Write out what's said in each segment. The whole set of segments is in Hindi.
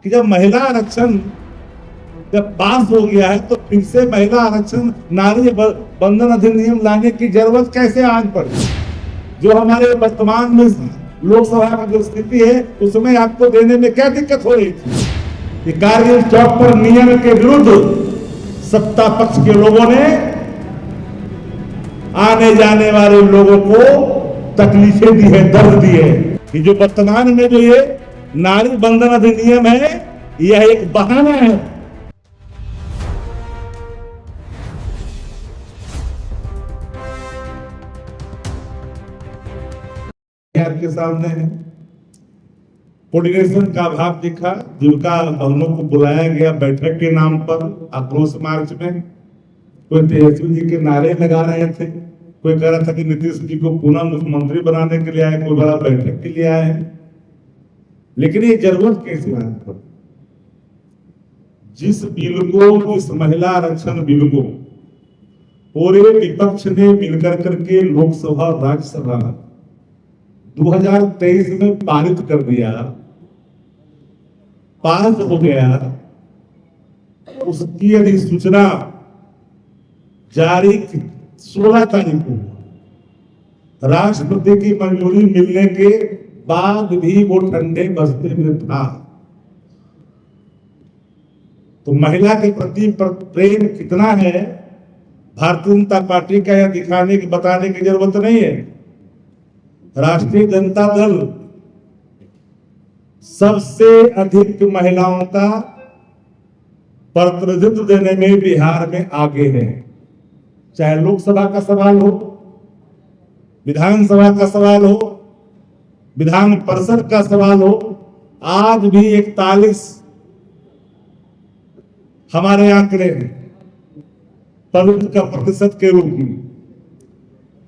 कि जब महिला आरक्षण जब पास हो गया है तो फिर से महिला आरक्षण नारी बंधन अधिनियम लाने की जरूरत कैसे आज पड़ी? जो हमारे वर्तमान में लोकसभा की जो स्थिति है उसमें आपको देने में क्या दिक्कत हो रही थी कि कारगिल चौक पर नियम के विरुद्ध सत्ता पक्ष के लोगों ने आने जाने वाले लोगों को तकलीफें दी है, दर्द दी है कि जो वर्तमान में जो ये नारी बंधन अधिनियम है यह एक बहाना है। आपके सामने कोऑर्डिनेशन का अभाव दिखा, जिनका दोनों को बुलाया गया बैठक के नाम पर आक्रोश मार्च में कोई तेजस्वी जी के नारे लगा रहे थे, कोई कह रहा था कि नीतीश जी को पुनः मुख्यमंत्री बनाने के लिए आए, कोई बड़ा बैठक के लिए आए। लेकिन ये जरूरत कैसे बात पर जिस बिल को, जिस महिला आरक्षण बिल को पूरे विपक्ष ने मिलकर करके लोकसभा राज्यसभा 2023 में पारित कर दिया, पास हो गया, उसकी अधिसूचना जारी 16 तारीख को राष्ट्रपति की मंजूरी मिलने के बाद भी वो ठंडे बस्ते में था। तो महिला के प्रति प्रेम कितना है भारतीय जनता पार्टी का यह दिखाने की बताने की जरूरत नहीं है। राष्ट्रीय जनता दल सबसे अधिक महिलाओं का प्रतिनिधित्व देने में बिहार में आगे है। चाहे लोकसभा का सवाल हो, विधानसभा का सवाल हो, विधान परिषद का सवाल हो, आज भी 41 हमारे आंकड़े का प्रतिशत के रूप में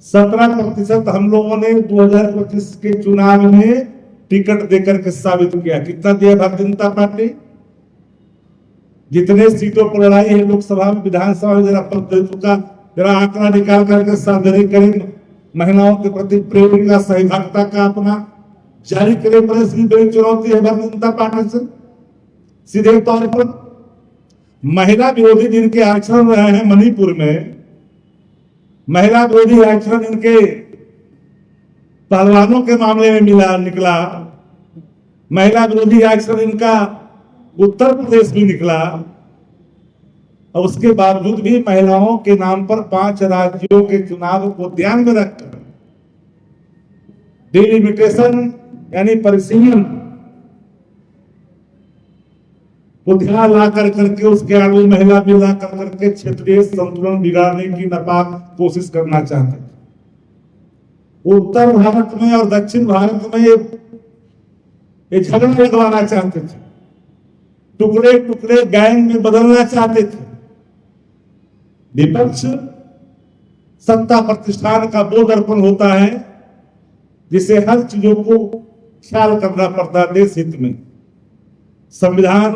17% हम लोगों ने 2025 के चुनाव में टिकट देकर के साबित किया। कितना दिया भारतीय जनता पार्टी? जितने सीटों पर लड़ाई है लोकसभा में, विधानसभा में, जरा प्रतिनिधित्व का जरा आंकड़ा निकाल करके सार्वजनिक करें, महिलाओं के प्रति प्रेम का, सहभागिता का अपना जारी करें। बड़ी चुनौती है भारतीय जनता पार्टी से। सीधे तौर पर महिला विरोधी जिनके आचरण रहे हैं मणिपुर में, महिला विरोधी आचरण इनके पहलवानों के मामले में निकला, महिला विरोधी आचरण इनका उत्तर प्रदेश भी निकला, और उसके बावजूद भी महिलाओं के नाम पर 5 राज्यों के चुनाव को ध्यान में रखकर डिलिमिटेशन यानी परिसीमन को ध्यान ला करके उसके आगे महिला भी ला करके क्षेत्रीय संतुलन बिगाड़ने की नापाक कोशिश करना चाहते थे। उत्तर भारत में और दक्षिण भारत में ये झगड़ा लगवाना चाहते थे, टुकड़े टुकड़े गैंग में बदलना चाहते थे। विपक्ष सत्ता प्रतिष्ठान का वो दर्पण होता है जिसे हर चीजों को ख्याल करना पड़ता है देश हित में। संविधान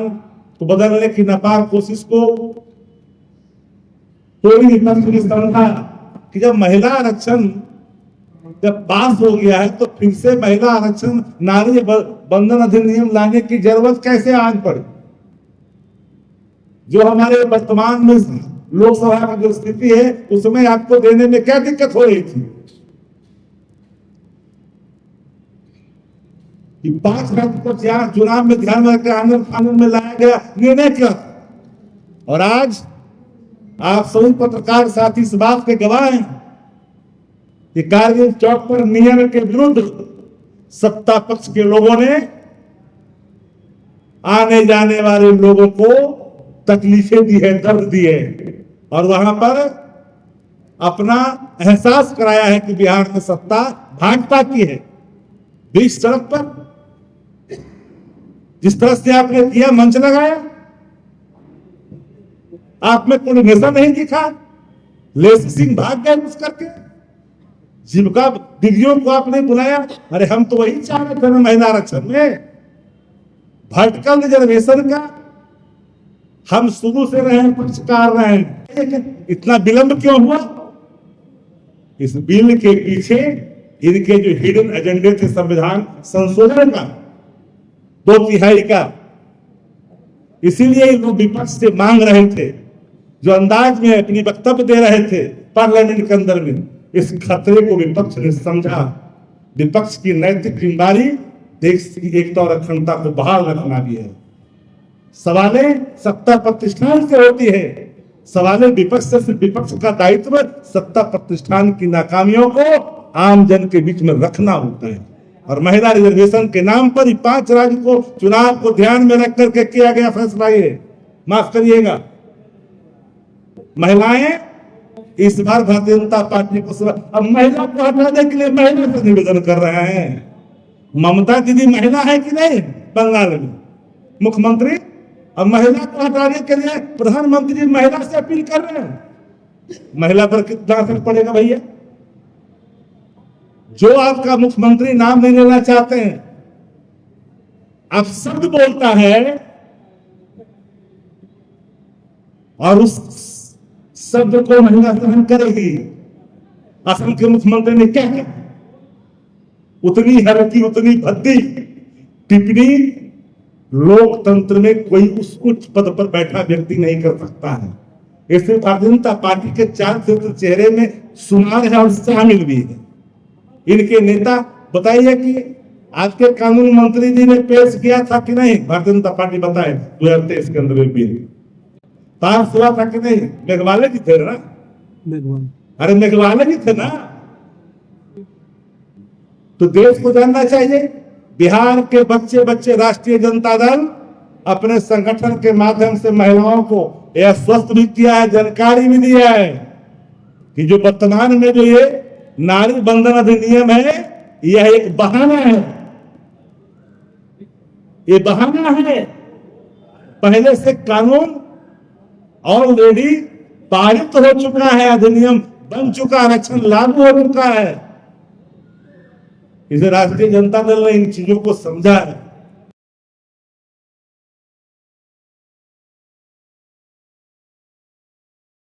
को बदलने की नापाक कोशिश को पूरी विपक्ष ने समझा कि जब महिला आरक्षण जब पास हो गया है तो फिर से महिला आरक्षण नारी बंधन अधिनियम लाने की जरूरत कैसे आज पड़ी? जो हमारे वर्तमान में लोकसभा की जो स्थिति है उसमें आपको देने में क्या दिक्कत हो रही थी कि 5 राज्य को चुनाव में ध्यान में रखकर कानून में लाया गया निर्णय क्या? और आज आप सभी पत्रकार साथी इस बात के गवाह हैं कि कारगिल चौक पर नियम के विरुद्ध सत्ता पक्ष के लोगों ने आने जाने वाले लोगों को तकलीफें दी है, दर्द दी है, और वहां पर अपना एहसास कराया है कि बिहार में सत्ता भाजपा की है। बीच सड़क पर जिस तरह से आपने किया, मंच लगाया, आप में कोऑर्डिनेशन नहीं दिखा, लेस सिंह भाग गए घुस करके, जीविका दीदियों को आपने बुलाया। अरे हम तो वही चाह रहे थे महिला आरक्षण में, वर्टिकल रिजर्वेशन का हम शुरू से रहे पक्षकार रहे हैं। इतना विलंब क्यों हुआ? इस बिल के पीछे इनके जो हिडन एजेंडे थे संविधान संशोधन का, 2/3 का, इसीलिए ये लोग विपक्ष से मांग रहे थे, जो अंदाज में अपनी वक्तव्य दे रहे थे पार्लियामेंट के अंदर में, इस खतरे को विपक्ष ने समझा। विपक्ष की नैतिक जिम्मेदारी देश की एकता और अखंडता को बहाल रखना भी है। सवालें सत्ता प्रतिष्ठान से होती है, सवालें विपक्ष से सिर्फ विपक्ष का दायित्व सत्ता प्रतिष्ठान की नाकामियों को आम जन के बीच में रखना होता है। और महिला रिजर्वेशन के नाम पर ही 5 राज्य को चुनाव को ध्यान में रख करके किया गया फैसला। ये माफ करिएगा, महिलाएं इस बार भारतीय जनता पार्टी को अब महिला को हटाने के लिए महिला से निवेदन कर रहे हैं। ममता दीदी महिला है कि नहीं बंगाल में मुख्यमंत्री, अब महिला को हटाने के लिए प्रधानमंत्री महिला से अपील कर रहे हैं। महिला पर कितना असर पड़ेगा भैया? जो आपका मुख्यमंत्री नाम नहीं लेना चाहते हैं, आप शब्द बोलता है और उस शब्द को महिला सहन करेगी। असम के मुख्यमंत्री ने क्या किया? उतनी हल्की उतनी भद्दी टिप्पणी लोकतंत्र में कोई उस उच्च पद पर बैठा व्यक्ति नहीं कर सकता है। इससे भारतीय जनता पार्टी के 4 चेहरे में सुमार है और शामिल भी है। इनके नेता बताइए कि आपके कानून मंत्री जी ने पेश किया था कि नहीं? भारतीय जनता पार्टी बताए 2023 के अंदर बिल पास हुआ था कि नहीं? मेघवाले जी थे ना, अरे मेघवाले जी थे ना। तो देश को जानना चाहिए, बिहार के बच्चे बच्चे राष्ट्रीय जनता दल अपने संगठन के माध्यम से महिलाओं को यह स्वस्थ भी किया है, जानकारी भी दिया है कि जो वर्तमान में जो ये नारी बंधन अधिनियम है, यह एक बहाना है। ये बहाना है। पहले से कानून ऑलरेडी पारित हो चुका है, अधिनियम बन चुका, आरक्षण लागू हो चुका है। इसे राष्ट्रीय जनता दल ने इन चीजों को समझा है।